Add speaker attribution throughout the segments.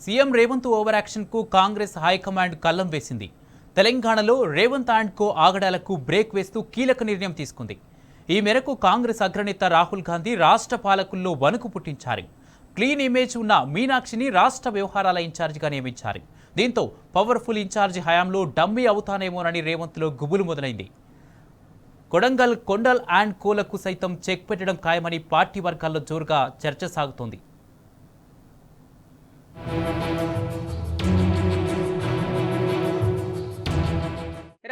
Speaker 1: CM Revanth over action కు Congress high command Kallam వేసింది. తెలంగాణలో రేవంత్ అండ్ కో ఆగడాలకు బ్రేక్ వేస్తూ కీలక నిర్ణయం తీసుకుంది. ఈ మేరకు కాంగ్రెస్ అగ్రనేత రాహుల్ గాంధీ రాష్ట్ర పాలకుల్లో వణుకు పుట్టించారు. క్లీన్ ఇమేజ్ ఉన్న మీనాక్షిని రాష్ట్ర వ్యవహారాల ఇన్ఛార్జిగా నియమించారు. దీంతో పవర్ఫుల్ ఇన్ఛార్జి హయాంలో డమ్మీ అవుతానేమోనని రేవంత్లో గుబులు మొదలైంది. కొడంగల్ కొండల్ అండ్ కోలకు సైతం చెక్ పెట్టడం ఖాయమని పార్టీ వర్గాల్లో జోరుగా చర్చ సాగుతోంది.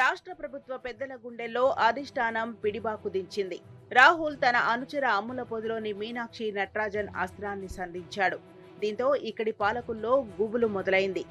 Speaker 2: రాష్ట్ర ప్రభుత్వ పెద్దల గుండెల్లో అధిష్టానం పిడిబాకు దించింది. రాహుల్ తన అనుచర అమ్ముల పొదిలోని మీనాక్షి నటరాజన్ అస్త్రాన్ని సంధించాడు. దీంతో ఇక్కడి పాలకుల్లో గుబులు మొదలైంది.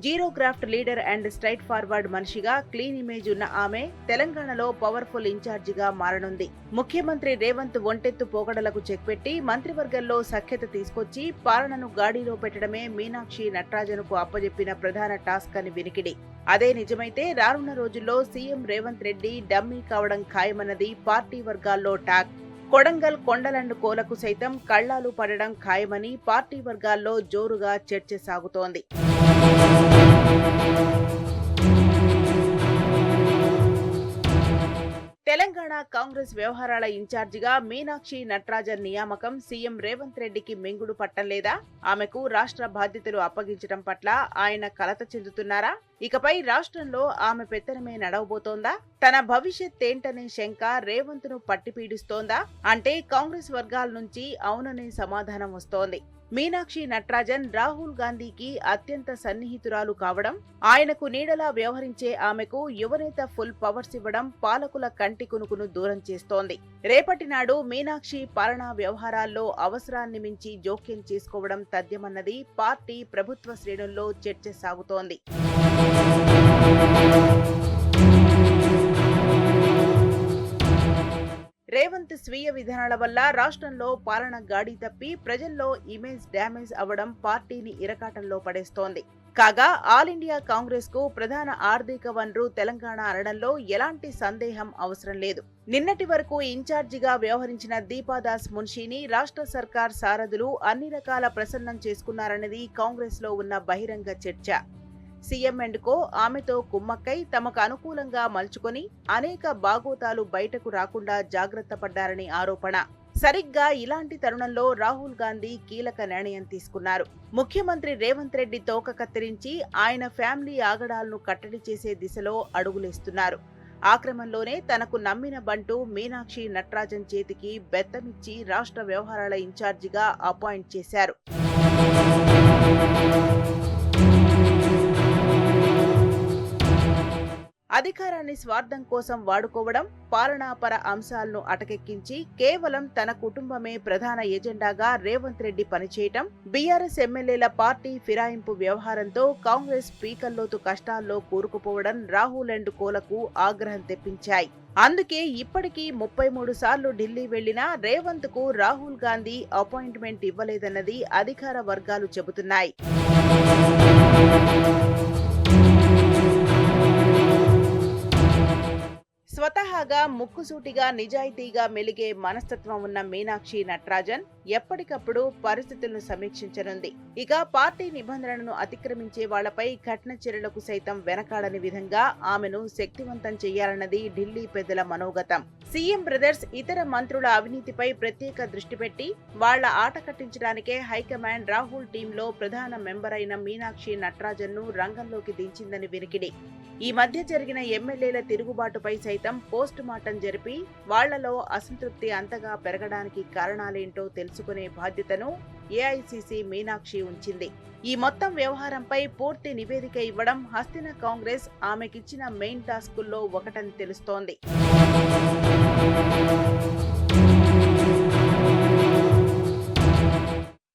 Speaker 2: Zero graft leader and straight forward మనిషిగా క్లీన్ ఇమేజ్ ఉన్న ఆమె తెలంగాణలో పవర్ఫుల్ ఇన్ఛార్జిగా మారనుంది. ముఖ్యమంత్రి రేవంత్ ఒంటెత్తు పోగడలకు చెక్ పెట్టి మంత్రివర్గంలో సఖ్యత తీసుకొచ్చి పాలనను గాడిలో పెట్టడమే మీనాక్షి నటరాజన్కు అప్పజెప్పిన ప్రధాన టాస్క్ అని వినికిడి. అదే నిజమైతే రానున్న రోజుల్లో సీఎం రేవంత్ రెడ్డి డమ్మీ కావడం ఖాయమన్నది పార్టీ వర్గాల్లో టాక్. కొడంగల్ కొండలండ్ కోలకు సైతం కళ్లాలు పడడం ఖాయమని పార్టీ వర్గాల్లో జోరుగా చర్చ సాగుతోంది. తెలంగాణ కాంగ్రెస్ వ్యవహారాల ఇన్ఛార్జిగా మీనాక్షి నటరాజన్ నియామకం సీఎం రేవంత్ రెడ్డికి మింగుడు పట్టంలేదా? ఆమెకు రాష్ట్ర బాధ్యతలు అప్పగించడం పట్ల ఆయన కలత చెందుతున్నారా? ఇకపై రాష్ట్రంలో ఆమె పెత్తనమే నడవబోతోందా? తన భవిష్యత్ ఏంటనే శంక రేవంత్ ను పట్టిపీడిస్తోందా? అంటే కాంగ్రెస్ వర్గాల నుంచి అవుననే సమాధానం వస్తోంది. మీనాక్షి నటరాజన్ రాహుల్ గాంధీకి అత్యంత సన్నిహితురాలు కావడం, ఆయనకు నీడలా వ్యవహరించే ఆమెకు యువనేత ఫుల్ పవర్స్ ఇవ్వడం పాలకుల కంటి కునుకును దూరం చేస్తోంది. రేపటి నాడు మీనాక్షి పాలనా వ్యవహారాల్లో అవసరాన్ని మించి జోక్యం చేసుకోవడం తథ్యమన్నది పార్టీ ప్రభుత్వ శ్రేణుల్లో చర్చ సాగుతోంది. రేవంత్ స్వీయ విధానాల వల్ల రాష్ట్రంలో పాలన గాడి తప్పి ప్రజల్లో ఇమేజ్ డ్యామేజ్ అవ్వడం పార్టీని ఇరకాటంలో పడేస్తోంది. కాగా ఆల్ ఇండియా కాంగ్రెస్ కు ప్రధాన ఆర్థిక వనరు తెలంగాణ అనడంలో ఎలాంటి సందేహం అవసరం లేదు. నిన్నటి వరకు ఇన్ఛార్జిగా వ్యవహరించిన దీపాదాస్ మున్షీని రాష్ట్ర సర్కార్ సారథులు అన్ని రకాల ప్రసన్నం చేసుకున్నారన్నది కాంగ్రెస్ లో ఉన్న బహిరంగ చర్చ. సీఎం అండ్ కో ఆమెతో కుమ్మక్కై తమకు అనుకూలంగా మలుచుకొని అనేక బాగోతాలు బయటకు రాకుండా జాగ్రత్త పడ్డారని ఆరోపణ. సరిగ్గా ఇలాంటి తరుణంలో రాహుల్ గాంధీ కీలక నిర్ణయం తీసుకున్నారు. ముఖ్యమంత్రి రేవంత్ రెడ్డి తోక కత్తిరించి ఆయన ఫ్యామిలీ ఆగడాలను కట్టడి చేసే దిశలో అడుగులేస్తున్నారు. ఆ క్రమంలోనే తనకు నమ్మిన బంటు మీనాక్షి నటరాజన్ చేతికి బెత్తమిచ్చి రాష్ట్ర వ్యవహారాల ఇన్ఛార్జిగా అపాయింట్ చేశారు. అధికారాన్ని స్వార్థం కోసం వాడుకోవడం, పాలనాపర అంశాలను అటకెక్కించి కేవలం తన కుటుంబమే ప్రధాన ఎజెండాగా రేవంత్ రెడ్డి పనిచేయటం, బీఆర్ఎస్ ఎమ్మెల్యేల పార్టీ ఫిరాయింపు వ్యవహారంతో కాంగ్రెస్ పీకల్లోతు కష్టాల్లో కూరుకుపోవడం రాహుల్ అండ్ కోలకు ఆగ్రహం తెప్పించాయి. అందుకే ఇప్పటికీ 33 సార్లు ఢిల్లీ వెళ్లినా రేవంత్ కు రాహుల్ గాంధీ అపాయింట్మెంట్ ఇవ్వలేదన్నది అధికార వర్గాలు చెబుతున్నాయి. స్వతహాగా ముక్కుసూటిగా నిజాయితీగా మెలిగే మనస్తత్వం ఉన్న మీనాక్షి నటరాజన్ ఎప్పటికప్పుడు పరిస్థితులను సమీక్షించనుంది. ఇక పార్టీ నిబంధనలను అతిక్రమించే వాళ్లపై కఠిన చర్యలకు సైతం వెనకాడని విధంగా ఆమెను శక్తివంతం చేయాలన్నది ఢిల్లీ పెద్దల మనోగతం. సీఎం బ్రదర్స్ ఇతర మంత్రుల అవినీతిపై ప్రత్యేక దృష్టి పెట్టి వాళ్ల ఆట కట్టించడానికే హైకమాండ్ రాహుల్ టీంలో ప్రధాన మెంబర్ అయిన మీనాక్షి నటరాజన్ ను రంగంలోకి దించిందని వినికిడి. ఈ మధ్య జరిగిన ఎమ్మెల్యేల తిరుగుబాటుపై సైతం పోస్ట్ మార్టం జరిపి వాళ్లలో అసంతృప్తి అంతగా పెరగడానికి కారణాలేంటో తెలుసుకునే బాధ్యతను ఏఐసీసీ మీనాక్షి ఉంచింది. ఈ మొత్తం వ్యవహారంపై పూర్తి నివేదిక ఇవ్వడం హస్తిన కాంగ్రెస్ ఆమెకిచ్చిన మెయిన్ టాస్కుల్లో ఒకటని తెలుస్తోంది.